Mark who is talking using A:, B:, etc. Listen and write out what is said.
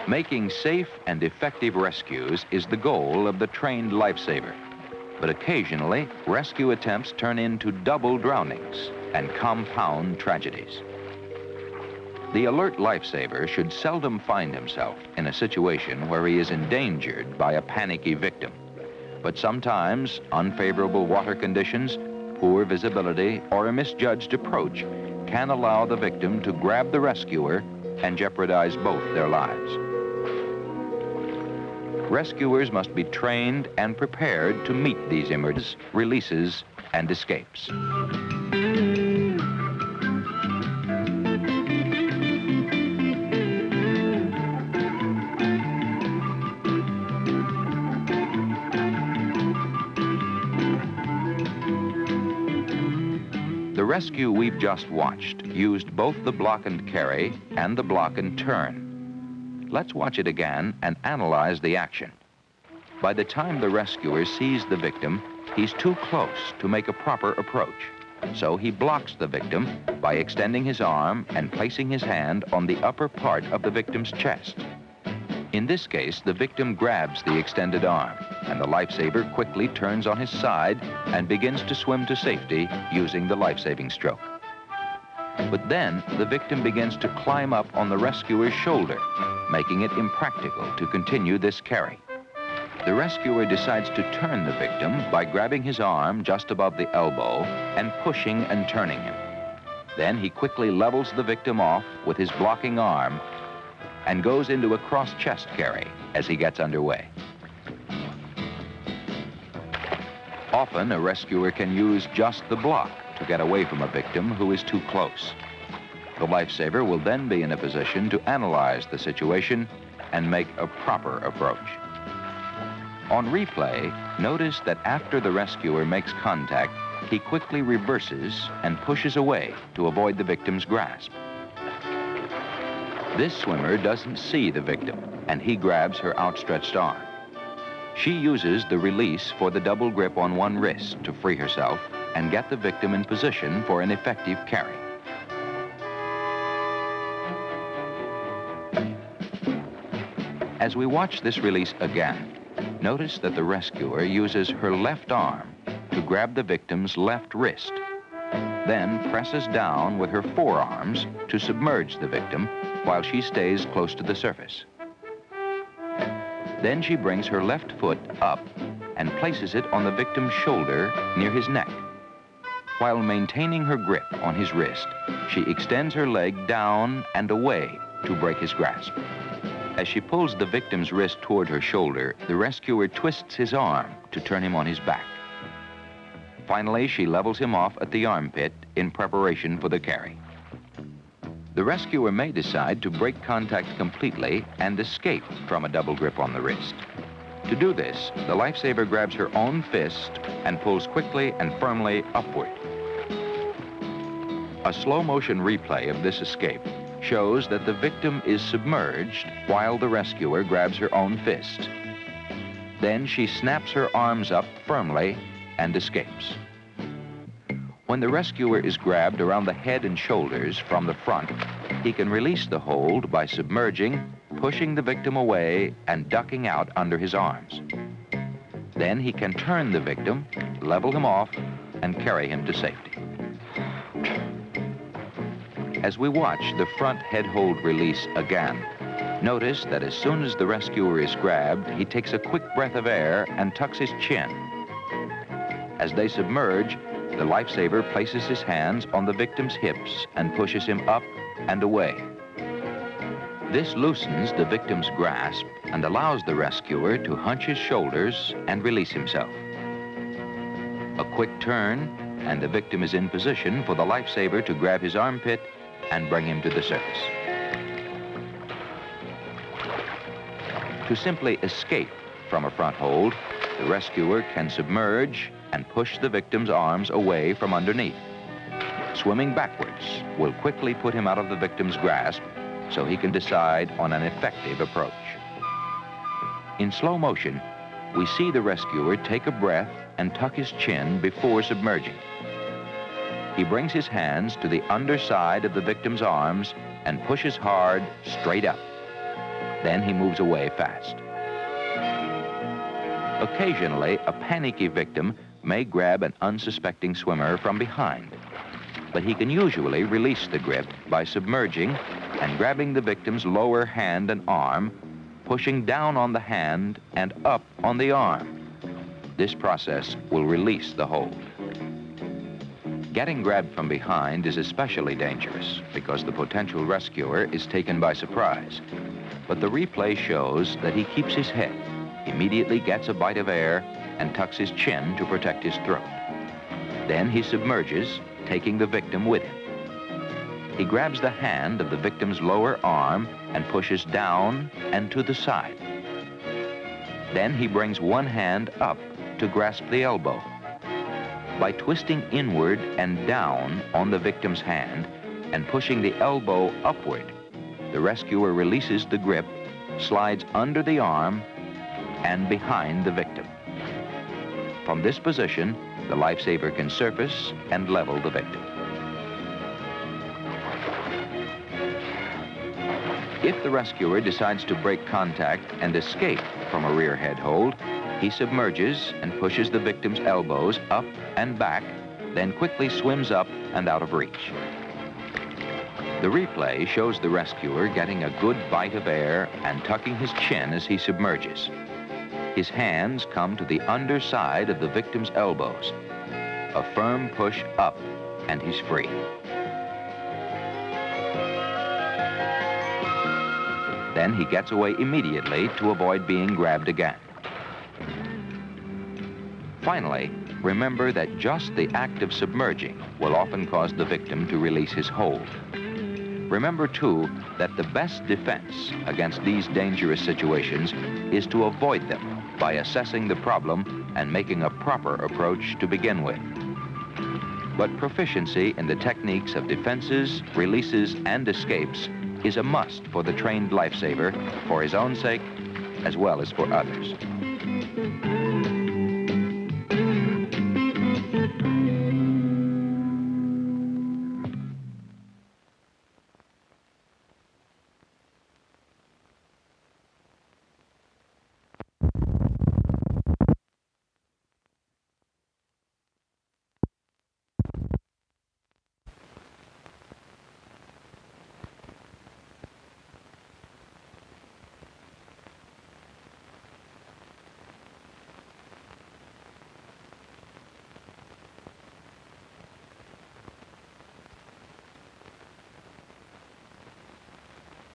A: Making safe and effective rescues is the goal of the trained lifesaver. But occasionally, rescue attempts turn into double drownings and compound tragedies. The alert lifesaver should seldom find himself in a situation where he is endangered by a panicky victim. But sometimes, unfavorable water conditions, poor visibility, or a misjudged approach can allow the victim to grab the rescuer and jeopardize both their lives. Rescuers must be trained and prepared to meet these emergencies, releases, and escapes. The rescue we've just watched used both the block and carry and the block and turn. Let's watch it again and analyze the action. By the time the rescuer sees the victim, he's too close to make a proper approach. So he blocks the victim by extending his arm and placing his hand on the upper part of the victim's chest. In this case, the victim grabs the extended arm, and the lifesaver quickly turns on his side and begins to swim to safety using the life-saving stroke. But then the victim begins to climb up on the rescuer's shoulder, making it impractical to continue this carry. The rescuer decides to turn the victim by grabbing his arm just above the elbow and pushing and turning him. Then he quickly levels the victim off with his blocking arm and goes into a cross-chest carry as he gets underway. Often, a rescuer can use just the block to get away from a victim who is too close. The lifesaver will then be in a position to analyze the situation and make a proper approach. On replay, notice that after the rescuer makes contact, he quickly reverses and pushes away to avoid the victim's grasp. This swimmer doesn't see the victim, and he grabs her outstretched arm. She uses the release for the double grip on one wrist to free herself and get the victim in position for an effective carry. As we watch this release again, notice that the rescuer uses her left arm to grab the victim's left wrist, then presses down with her forearms to submerge the victim while she stays close to the surface. Then she brings her left foot up and places it on the victim's shoulder near his neck. While maintaining her grip on his wrist, she extends her leg down and away to break his grasp. As she pulls the victim's wrist toward her shoulder, the rescuer twists his arm to turn him on his back. Finally, she levels him off at the armpit in preparation for the carry. The rescuer may decide to break contact completely and escape from a double grip on the wrist. To do this, the lifesaver grabs her own fist and pulls quickly and firmly upward. A slow-motion replay of this escape shows that the victim is submerged while the rescuer grabs her own fist. Then she snaps her arms up firmly and escapes. When the rescuer is grabbed around the head and shoulders from the front, he can release the hold by submerging, pushing the victim away, and ducking out under his arms. Then he can turn the victim, level him off, and carry him to safety. As we watch the front head hold release again, notice that as soon as the rescuer is grabbed, he takes a quick breath of air and tucks his chin. As they submerge, the lifesaver places his hands on the victim's hips and pushes him up and away. This loosens the victim's grasp and allows the rescuer to hunch his shoulders and release himself. A quick turn, and the victim is in position for the lifesaver to grab his armpit and bring him to the surface. To simply escape from a front hold, the rescuer can submerge and push the victim's arms away from underneath. Swimming backwards will quickly put him out of the victim's grasp so he can decide on an effective approach. In slow motion, we see the rescuer take a breath and tuck his chin before submerging. He brings his hands to the underside of the victim's arms and pushes hard straight up. Then he moves away fast. Occasionally, a panicky victim may grab an unsuspecting swimmer from behind, but he can usually release the grip by submerging and grabbing the victim's lower hand and arm, pushing down on the hand and up on the arm. This process will release the hold. Getting grabbed from behind is especially dangerous because the potential rescuer is taken by surprise. But the replay shows that he keeps his head, immediately gets a bite of air, and tucks his chin to protect his throat. Then he submerges, taking the victim with him. He grabs the hand of the victim's lower arm and pushes down and to the side. Then he brings one hand up to grasp the elbow. By twisting inward and down on the victim's hand and pushing the elbow upward, the rescuer releases the grip, slides under the arm, and behind the victim. From this position, the lifesaver can surface and level the victim. If the rescuer decides to break contact and escape from a rear head hold, he submerges and pushes the victim's elbows up and back, then quickly swims up and out of reach. The replay shows the rescuer getting a good bite of air and tucking his chin as he submerges. His hands come to the underside of the victim's elbows. A firm push up, and he's free. Then he gets away immediately to avoid being grabbed again. Finally, remember that just the act of submerging will often cause the victim to release his hold. Remember, too, that the best defense against these dangerous situations is to avoid them by assessing the problem and making a proper approach to begin with. But proficiency in the techniques of defenses, releases, and escapes is a must for the trained lifesaver, for his own sake as well as for others.